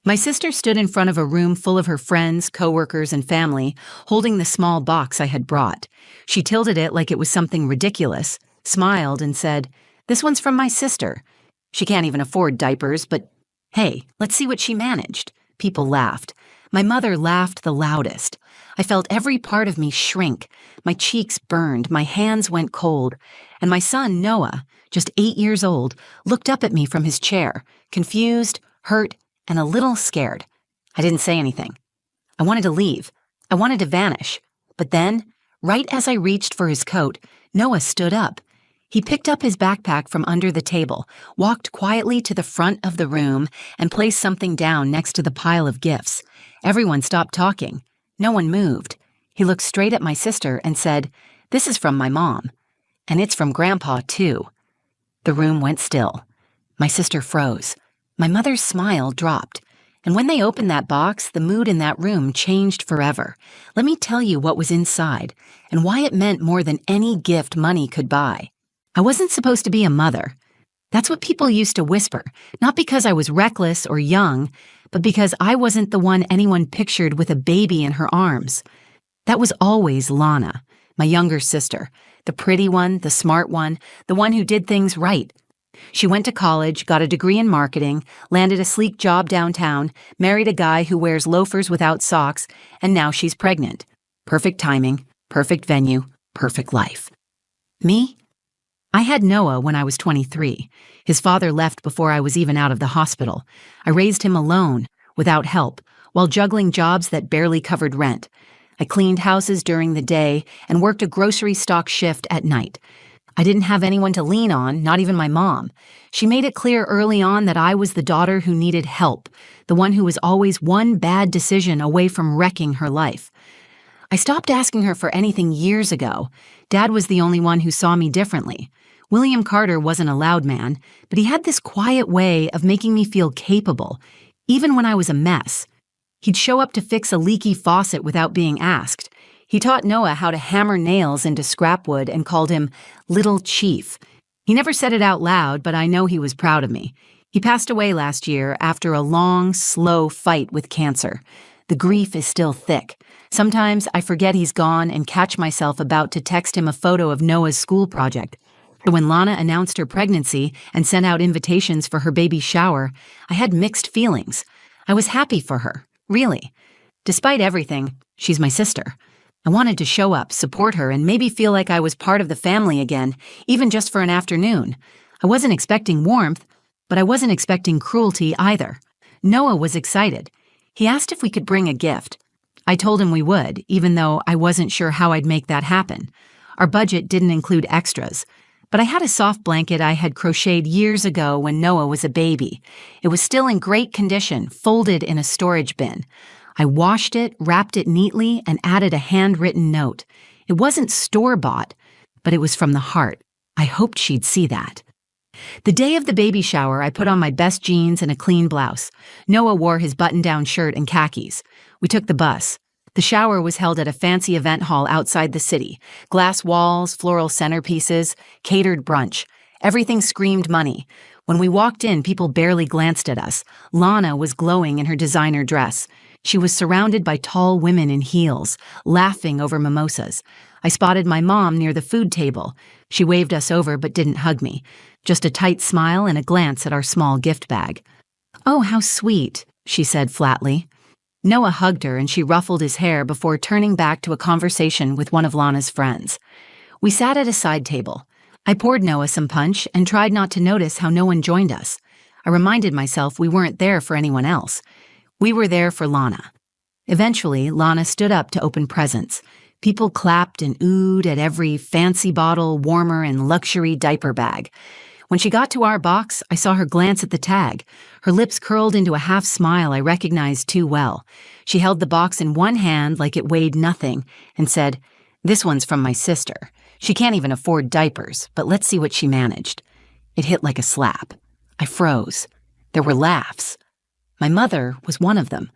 My sister stood in front of a room full of her friends, coworkers, and family, holding the small box I had brought. She tilted it like it was something ridiculous, smiled, and said, "This one's from my sister. She can't even afford diapers, but hey, let's see what she managed." People laughed. My mother laughed the loudest. I felt every part of me shrink. My cheeks burned, my hands went cold, and my son, Noah, just 8 years old, looked up at me from his chair, confused, hurt, and a little scared. I didn't say anything. I wanted to leave. I wanted to vanish. But then, right as I reached for his coat, Noah stood up. He picked up his backpack from under the table, walked quietly to the front of the room, and placed something down next to the pile of gifts. Everyone stopped talking. No one moved. He looked straight at my sister and said, "This is from my mom. And it's from Grandpa, too." The room went still. My sister froze. My mother's smile dropped. And when they opened that box, the mood in that room changed forever. Let me tell you what was inside, and why it meant more than any gift money could buy. I wasn't supposed to be a mother. That's what people used to whisper, not because I was reckless or young, but because I wasn't the one anyone pictured with a baby in her arms. That was always Lana, my younger sister, the pretty one, the smart one, the one who did things right. She went to college, got a degree in marketing, landed a sleek job downtown, married a guy who wears loafers without socks, and now she's pregnant. Perfect timing, perfect venue, perfect life. Me? I had Noah when I was 23. His father left before I was even out of the hospital. I raised him alone, without help, while juggling jobs that barely covered rent. I cleaned houses during the day and worked a grocery stock shift at night. I didn't have anyone to lean on, not even my mom. She made it clear early on that I was the daughter who needed help, the one who was always one bad decision away from wrecking her life. I stopped asking her for anything years ago. Dad was the only one who saw me differently. William Carter wasn't a loud man, but he had this quiet way of making me feel capable, even when I was a mess. He'd show up to fix a leaky faucet without being asked. He taught Noah how to hammer nails into scrap wood and called him Little Chief. He never said it out loud, but I know he was proud of me. He passed away last year after a long, slow fight with cancer. The grief is still thick. Sometimes I forget he's gone and catch myself about to text him a photo of Noah's school project. So when Lana announced her pregnancy and sent out invitations for her baby shower, I had mixed feelings. I was happy for her, really. Despite everything, she's my sister. I wanted to show up, support her, and maybe feel like I was part of the family again, even just for an afternoon. I wasn't expecting warmth, but I wasn't expecting cruelty either. Noah was excited. He asked if we could bring a gift. I told him we would, even though I wasn't sure how I'd make that happen. Our budget didn't include extras, but I had a soft blanket I had crocheted years ago when Noah was a baby. It was still in great condition, folded in a storage bin. I washed it, wrapped it neatly, and added a handwritten note. It wasn't store-bought, but it was from the heart. I hoped she'd see that. The day of the baby shower, I put on my best jeans and a clean blouse. Noah wore his button-down shirt and khakis. We took the bus. The shower was held at a fancy event hall outside the city. Glass walls, floral centerpieces, catered brunch. Everything screamed money. When we walked in, people barely glanced at us. Lana was glowing in her designer dress. She was surrounded by tall women in heels, laughing over mimosas. I spotted my mom near the food table. She waved us over but didn't hug me. Just a tight smile and a glance at our small gift bag. "Oh, how sweet," she said flatly. Noah hugged her and she ruffled his hair before turning back to a conversation with one of Lana's friends. We sat at a side table. I poured Noah some punch and tried not to notice how no one joined us. I reminded myself we weren't there for anyone else. We were there for Lana. Eventually, Lana stood up to open presents. People clapped and oohed at every fancy bottle, warmer, and luxury diaper bag. When she got to our box, I saw her glance at the tag. Her lips curled into a half smile I recognized too well. She held the box in one hand like it weighed nothing and said, "This one's from my sister. She can't even afford diapers, but let's see what she managed." It hit like a slap. I froze. There were laughs. My mother was one of them.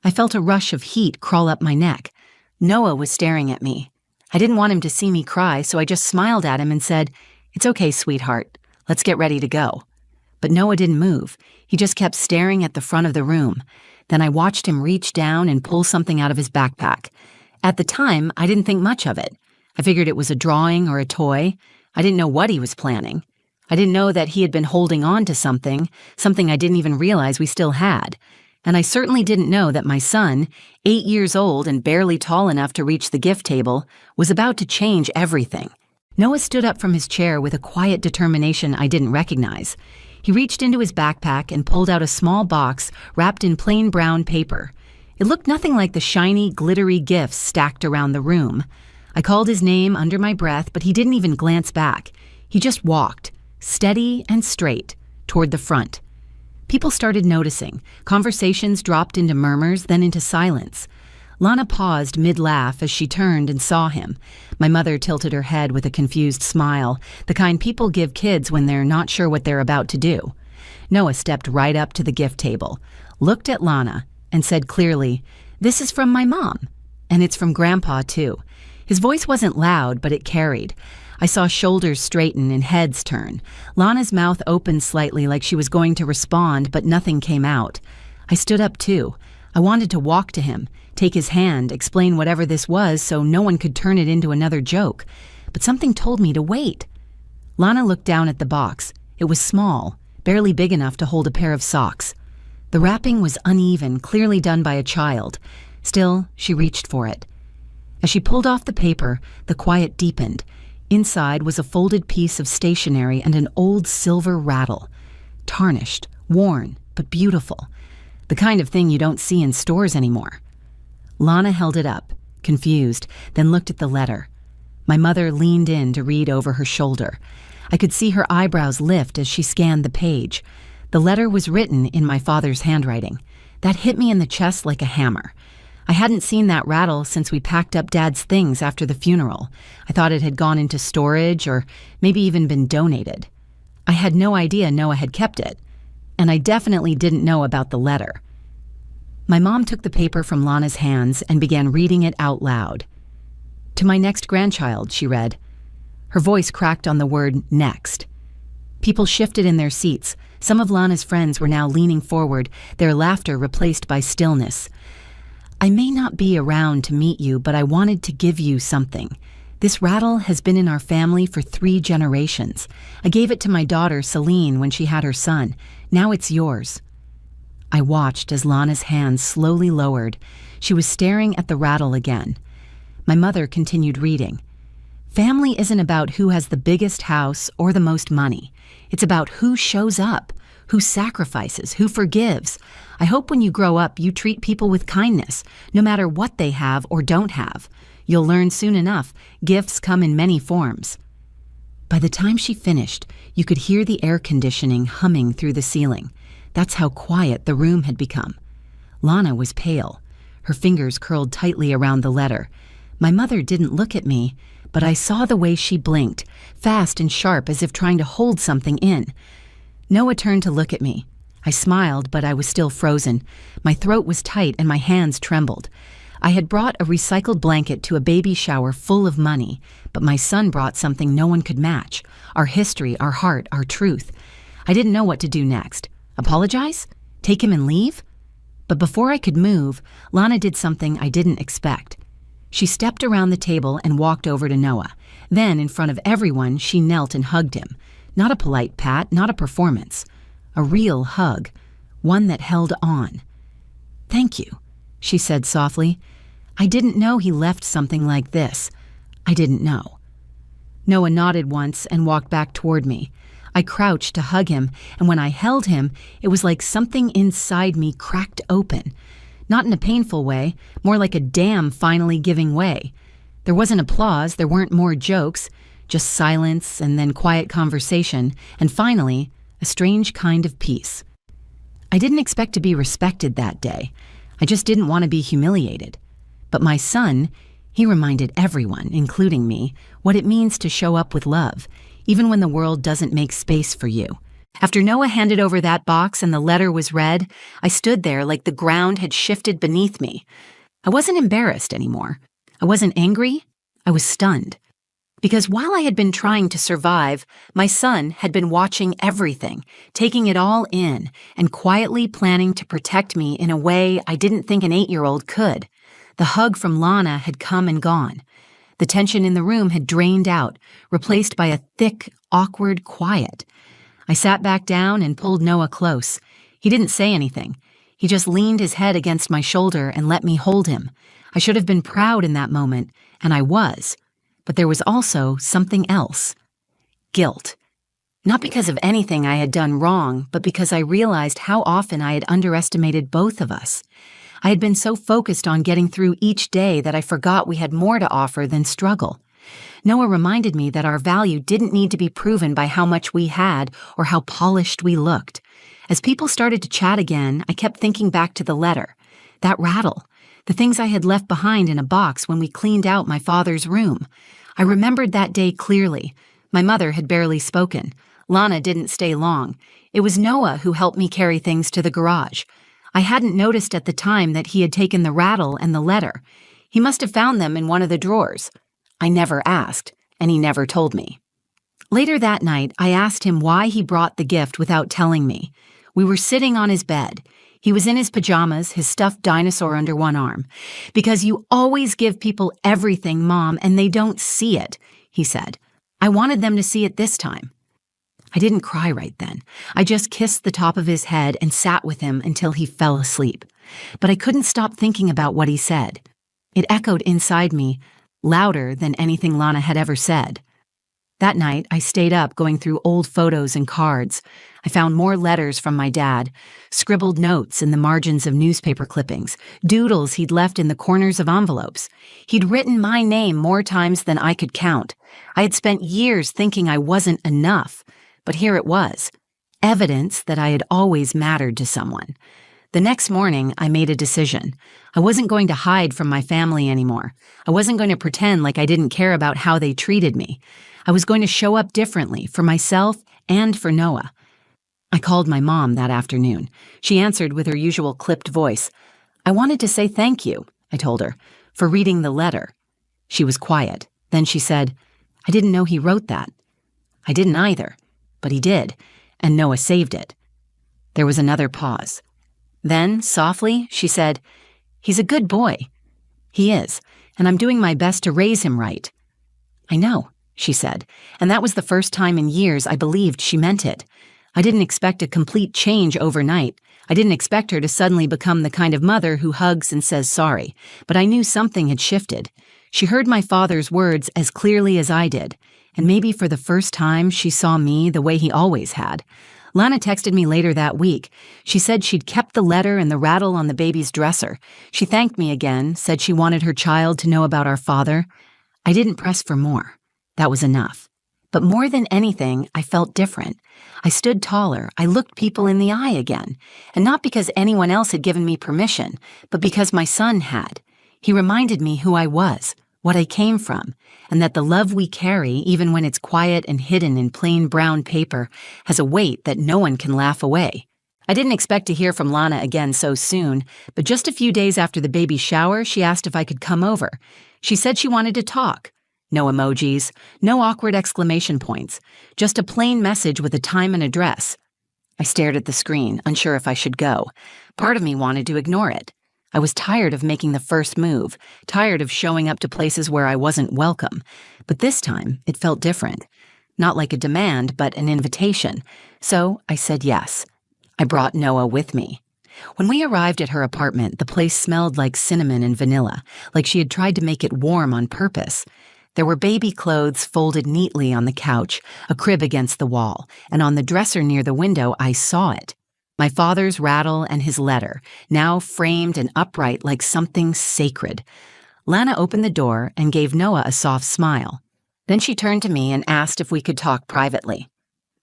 I felt a rush of heat crawl up my neck. Noah was staring at me. I didn't want him to see me cry, so I just smiled at him and said, "It's okay, sweetheart. Let's get ready to go." But Noah didn't move. He just kept staring at the front of the room. Then I watched him reach down and pull something out of his backpack. At the time, I didn't think much of it. I figured it was a drawing or a toy. I didn't know what he was planning. I didn't know that he had been holding on to something I didn't even realize we still had. And I certainly didn't know that my son, 8 years old and barely tall enough to reach the gift table, was about to change everything. Noah stood up from his chair with a quiet determination I didn't recognize. He reached into his backpack and pulled out a small box wrapped in plain brown paper. It looked nothing like the shiny, glittery gifts stacked around the room. I called his name under my breath, but he didn't even glance back. He just walked, steady and straight, toward the front. People started noticing. Conversations dropped into murmurs, then into silence. Lana paused mid-laugh as she turned and saw him. My mother tilted her head with a confused smile, the kind people give kids when they're not sure what they're about to do. Noah stepped right up to the gift table, looked at Lana, and said clearly, "This is from my mom. And it's from Grandpa, too." His voice wasn't loud, but it carried. I saw shoulders straighten and heads turn. Lana's mouth opened slightly like she was going to respond, but nothing came out. I stood up too. I wanted to walk to him, take his hand, explain whatever this was so no one could turn it into another joke. But something told me to wait. Lana looked down at the box. It was small, barely big enough to hold a pair of socks. The wrapping was uneven, clearly done by a child. Still, she reached for it. As she pulled off the paper, the quiet deepened. Inside was a folded piece of stationery and an old silver rattle. Tarnished, worn, but beautiful. The kind of thing you don't see in stores anymore. Lana held it up, confused, then looked at the letter. My mother leaned in to read over her shoulder. I could see her eyebrows lift as she scanned the page. The letter was written in my father's handwriting. That hit me in the chest like a hammer. I hadn't seen that rattle since we packed up Dad's things after the funeral. I thought it had gone into storage or maybe even been donated. I had no idea Noah had kept it, and I definitely didn't know about the letter. My mom took the paper from Lana's hands and began reading it out loud. "To my next grandchild," she read. Her voice cracked on the word next. People shifted in their seats. Some of Lana's friends were now leaning forward, their laughter replaced by stillness. "I may not be around to meet you, but I wanted to give you something. This rattle has been in our family for 3 generations. I gave it to my daughter, Celine, when she had her son. Now it's yours." I watched as Lana's hands slowly lowered. She was staring at the rattle again. My mother continued reading. "Family isn't about who has the biggest house or the most money. It's about who shows up, who sacrifices, who forgives. I hope when you grow up you treat people with kindness, no matter what they have or don't have. You'll learn soon enough, gifts come in many forms." By the time she finished, you could hear the air conditioning humming through the ceiling. That's how quiet the room had become. Lana was pale. Her fingers curled tightly around the letter. My mother didn't look at me, but I saw the way she blinked, fast and sharp as if trying to hold something in. Noah turned to look at me. I smiled, but I was still frozen. My throat was tight and my hands trembled. I had brought a recycled blanket to a baby shower full of money, but my son brought something no one could match. Our history, our heart, our truth. I didn't know what to do next. Apologize? Take him and leave? But before I could move, Lana did something I didn't expect. She stepped around the table and walked over to Noah. Then, in front of everyone, she knelt and hugged him. Not a polite pat, not a performance. A real hug. One that held on. "Thank you," she said softly. "I didn't know he left something like this. I didn't know." Noah nodded once and walked back toward me. I crouched to hug him, and when I held him, it was like something inside me cracked open. Not in a painful way, more like a dam finally giving way. There wasn't applause, there weren't more jokes, just silence and then quiet conversation, and finally, a strange kind of peace. I didn't expect to be respected that day. I just didn't want to be humiliated. But my son, he reminded everyone, including me, what it means to show up with love, even when the world doesn't make space for you. After Noah handed over that box and the letter was read, I stood there like the ground had shifted beneath me. I wasn't embarrassed anymore. I wasn't angry. I was stunned. Because while I had been trying to survive, my son had been watching everything, taking it all in, and quietly planning to protect me in a way I didn't think an 8-year-old could. The hug from Lana had come and gone. The tension in the room had drained out, replaced by a thick, awkward quiet. I sat back down and pulled Noah close. He didn't say anything. He just leaned his head against my shoulder and let me hold him. I should have been proud in that moment, and I was. But there was also something else. Guilt. Not because of anything I had done wrong, but because I realized how often I had underestimated both of us. I had been so focused on getting through each day that I forgot we had more to offer than struggle. Noah reminded me that our value didn't need to be proven by how much we had or how polished we looked. As people started to chat again, I kept thinking back to the letter, that rattle, the things I had left behind in a box when we cleaned out my father's room. I remembered that day clearly. My mother had barely spoken. Lana didn't stay long. It was Noah who helped me carry things to the garage. I hadn't noticed at the time that he had taken the rattle and the letter. He must have found them in one of the drawers. I never asked, and he never told me. Later that night, I asked him why he brought the gift without telling me. We were sitting on his bed. He was in his pajamas, his stuffed dinosaur under one arm. "Because you always give people everything, Mom, and they don't see it," he said. "I wanted them to see it this time." I didn't cry right then. I just kissed the top of his head and sat with him until he fell asleep. But I couldn't stop thinking about what he said. It echoed inside me, louder than anything Lana had ever said. That night, I stayed up going through old photos and cards. I found more letters from my dad, scribbled notes in the margins of newspaper clippings, doodles he'd left in the corners of envelopes. He'd written my name more times than I could count. I had spent years thinking I wasn't enough. But here it was, evidence that I had always mattered to someone. The next morning, I made a decision. I wasn't going to hide from my family anymore. I wasn't going to pretend like I didn't care about how they treated me. I was going to show up differently for myself and for Noah. I called my mom that afternoon. She answered with her usual clipped voice. "I wanted to say thank you," I told her, "for reading the letter." She was quiet. Then she said, "I didn't know he wrote that." I didn't either. But he did, and Noah saved it. There was another pause. Then, softly, she said, "He's a good boy." "He is, and I'm doing my best to raise him right." "I know," she said, and that was the first time in years I believed she meant it. I didn't expect a complete change overnight. I didn't expect her to suddenly become the kind of mother who hugs and says sorry, but I knew something had shifted. She heard my father's words as clearly as I did. And maybe for the first time, she saw me the way he always had. Lana texted me later that week. She said she'd kept the letter and the rattle on the baby's dresser. She thanked me again, said she wanted her child to know about our father. I didn't press for more. That was enough. But more than anything, I felt different. I stood taller. I looked people in the eye again. And not because anyone else had given me permission, but because my son had. He reminded me who I was, what I came from, and that the love we carry, even when it's quiet and hidden in plain brown paper, has a weight that no one can laugh away. I didn't expect to hear from Lana again so soon, but just a few days after the baby shower, she asked if I could come over. She said she wanted to talk. No emojis, no awkward exclamation points, just a plain message with a time and address. I stared at the screen, unsure if I should go. Part of me wanted to ignore it. I was tired of making the first move, tired of showing up to places where I wasn't welcome. But this time, it felt different. Not like a demand, but an invitation. So I said yes. I brought Noah with me. When we arrived at her apartment, the place smelled like cinnamon and vanilla, like she had tried to make it warm on purpose. There were baby clothes folded neatly on the couch, a crib against the wall, and on the dresser near the window I saw it. My father's rattle and his letter, now framed and upright like something sacred. Lana opened the door and gave Noah a soft smile. Then she turned to me and asked if we could talk privately.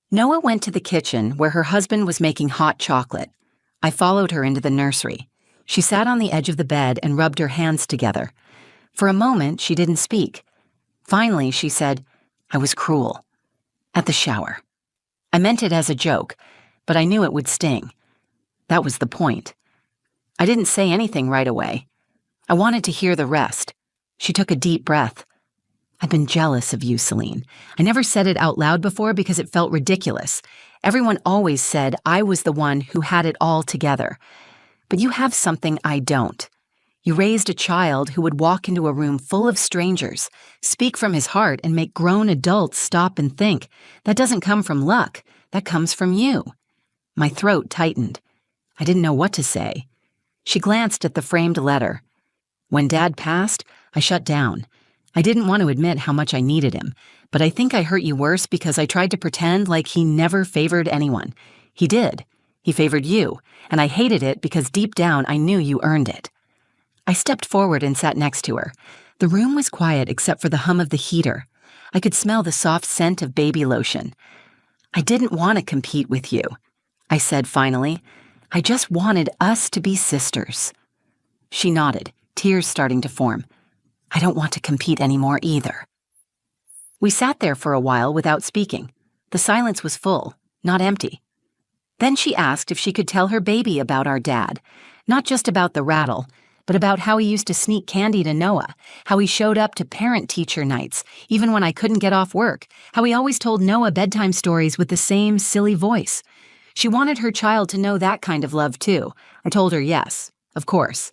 Noah went to the kitchen where her husband was making hot chocolate. I followed her into the nursery. She sat on the edge of the bed and rubbed her hands together. For a moment, she didn't speak. Finally, she said, "I was cruel." At the shower. I meant it as a joke, but I knew it would sting. That was the point. I didn't say anything right away. I wanted to hear the rest. She took a deep breath. I've been jealous of you, Celine. I never said it out loud before because it felt ridiculous. Everyone always said I was the one who had it all together. But you have something I don't. You raised a child who would walk into a room full of strangers, speak from his heart, and make grown adults stop and think. That doesn't come from luck. That comes from you. My throat tightened. I didn't know what to say. She glanced at the framed letter. When Dad passed, I shut down. I didn't want to admit how much I needed him, but I think I hurt you worse because I tried to pretend like he never favored anyone. He did. He favored you, and I hated it because deep down I knew you earned it. I stepped forward and sat next to her. The room was quiet except for the hum of the heater. I could smell the soft scent of baby lotion. I didn't want to compete with you, I said finally. I just wanted us to be sisters. She nodded, tears starting to form. I don't want to compete anymore either. We sat there for a while without speaking. The silence was full, not empty. Then she asked if she could tell her baby about our dad, not just about the rattle, but about how he used to sneak candy to Noah, how he showed up to parent-teacher nights, even when I couldn't get off work, how he always told Noah bedtime stories with the same silly voice. She wanted her child to know that kind of love too. I told her yes, of course.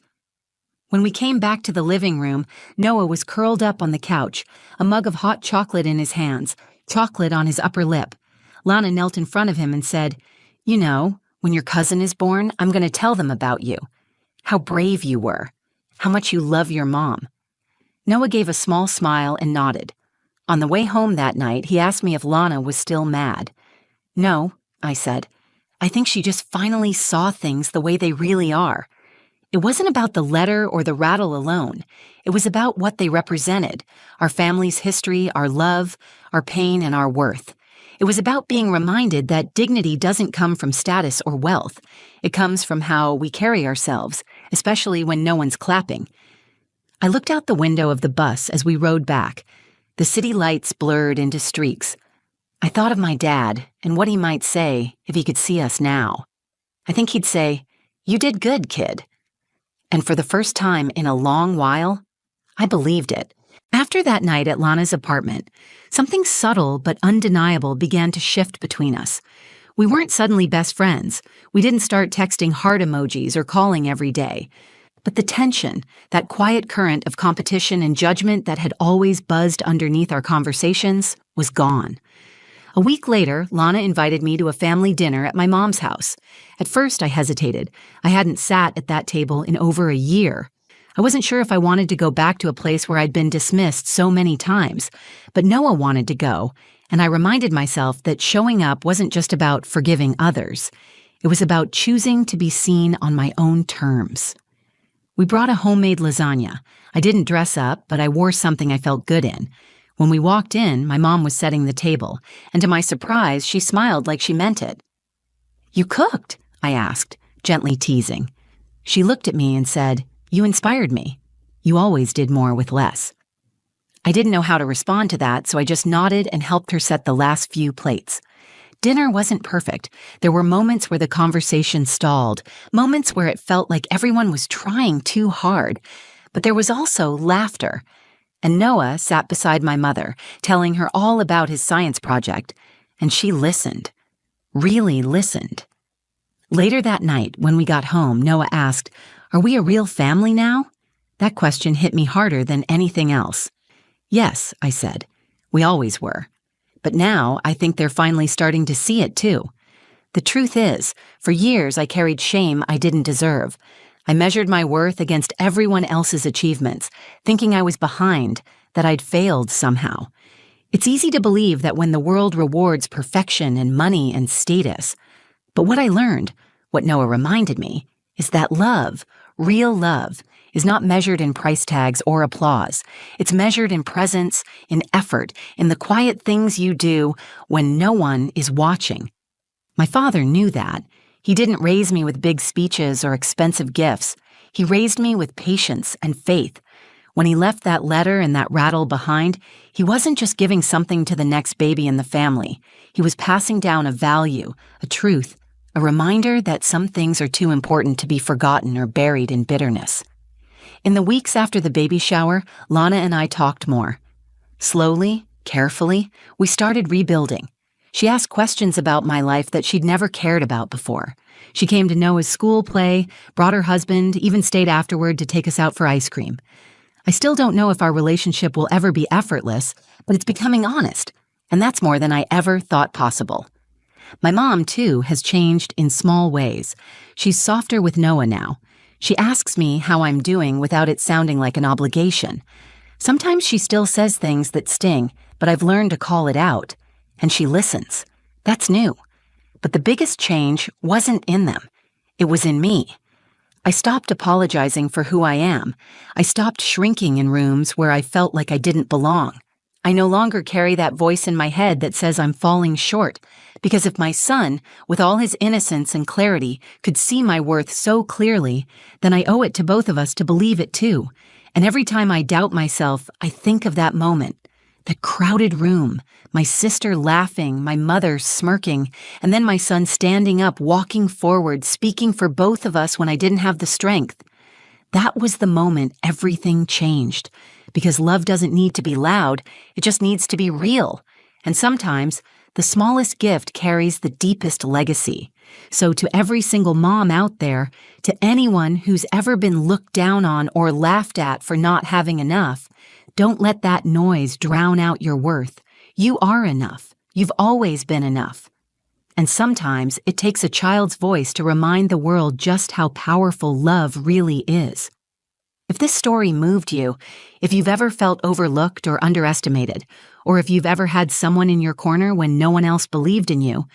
When we came back to the living room, Noah was curled up on the couch, a mug of hot chocolate in his hands, chocolate on his upper lip. Lana knelt in front of him and said, "You know, when your cousin is born, I'm going to tell them about you. How brave you were. How much you love your mom." Noah gave a small smile and nodded. On the way home that night, he asked me if Lana was still mad. "No," I said. "I think she just finally saw things the way they really are." It wasn't about the letter or the rattle alone. It was about what they represented, our family's history, our love, our pain, and our worth. It was about being reminded that dignity doesn't come from status or wealth. It comes from how we carry ourselves, especially when no one's clapping. I looked out the window of the bus as we rode back. The city lights blurred into streaks. I thought of my dad and what he might say if he could see us now. I think he'd say, "You did good, kid." And for the first time in a long while, I believed it. After that night at Lana's apartment, something subtle but undeniable began to shift between us. We weren't suddenly best friends. We didn't start texting heart emojis or calling every day. But the tension, that quiet current of competition and judgment that had always buzzed underneath our conversations, was gone. A week later, Lana invited me to a family dinner at my mom's house. At first, I hesitated. I hadn't sat at that table in over a year. I wasn't sure if I wanted to go back to a place where I'd been dismissed so many times, but Noah wanted to go, and I reminded myself that showing up wasn't just about forgiving others. It was about choosing to be seen on my own terms. We brought a homemade lasagna. I didn't dress up, but I wore something I felt good in. When we walked in, my mom was setting the table, and to my surprise, she smiled like she meant it. "You cooked?" I asked, gently teasing. She looked at me and said, "You inspired me. You always did more with less." I didn't know how to respond to that, so I just nodded and helped her set the last few plates. Dinner wasn't perfect. There were moments where the conversation stalled, moments where it felt like everyone was trying too hard. But there was also laughter. And Noah sat beside my mother, telling her all about his science project, and she listened. Really listened. Later that night, when we got home, Noah asked, "Are we a real family now?" That question hit me harder than anything else. "Yes," I said. "We always were. But now I think they're finally starting to see it too. The truth is, for years I carried shame I didn't deserve. I measured my worth against everyone else's achievements, thinking I was behind, that I'd failed somehow. It's easy to believe that when the world rewards perfection and money and status. But what I learned, what Noah reminded me, is that love, real love, is not measured in price tags or applause. It's measured in presence, in effort, in the quiet things you do when no one is watching. My father knew that. He didn't raise me with big speeches or expensive gifts. He raised me with patience and faith. When he left that letter and that rattle behind, he wasn't just giving something to the next baby in the family. He was passing down a value, a truth, a reminder that some things are too important to be forgotten or buried in bitterness. In the weeks after the baby shower, Lana and I talked more. Slowly, carefully, we started rebuilding. She asked questions about my life that she'd never cared about before. She came to know his school play, brought her husband, even stayed afterward to take us out for ice cream. I still don't know if our relationship will ever be effortless, but it's becoming honest, and that's more than I ever thought possible. My mom, too, has changed in small ways. She's softer with Noah now. She asks me how I'm doing without it sounding like an obligation. Sometimes she still says things that sting, but I've learned to call it out. And she listens. That's new. But the biggest change wasn't in them. It was in me. I stopped apologizing for who I am. I stopped shrinking in rooms where I felt like I didn't belong. I no longer carry that voice in my head that says I'm falling short, because if my son, with all his innocence and clarity, could see my worth so clearly, then I owe it to both of us to believe it too. And every time I doubt myself, I think of that moment, that crowded room, my sister laughing, my mother smirking, and then my son standing up, walking forward, speaking for both of us when I didn't have the strength. That was the moment everything changed, because love doesn't need to be loud, it just needs to be real. And sometimes, the smallest gift carries the deepest legacy. So to every single mom out there, to anyone who's ever been looked down on or laughed at for not having enough, don't let that noise drown out your worth. You are enough. You've always been enough. And sometimes it takes a child's voice to remind the world just how powerful love really is. If this story moved you, if you've ever felt overlooked or underestimated, or if you've ever had someone in your corner when no one else believed in you,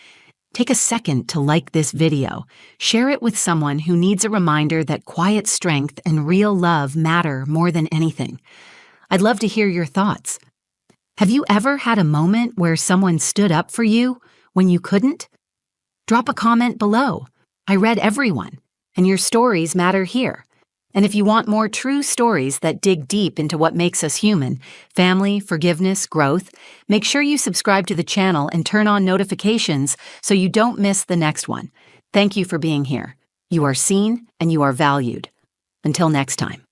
take a second to like this video. Share it with someone who needs a reminder that quiet strength and real love matter more than anything. I'd love to hear your thoughts. Have you ever had a moment where someone stood up for you when you couldn't? Drop a comment below. I read everyone, and your stories matter here. And if you want more true stories that dig deep into what makes us human, family, forgiveness, growth, make sure you subscribe to the channel and turn on notifications so you don't miss the next one. Thank you for being here. You are seen and you are valued. Until next time.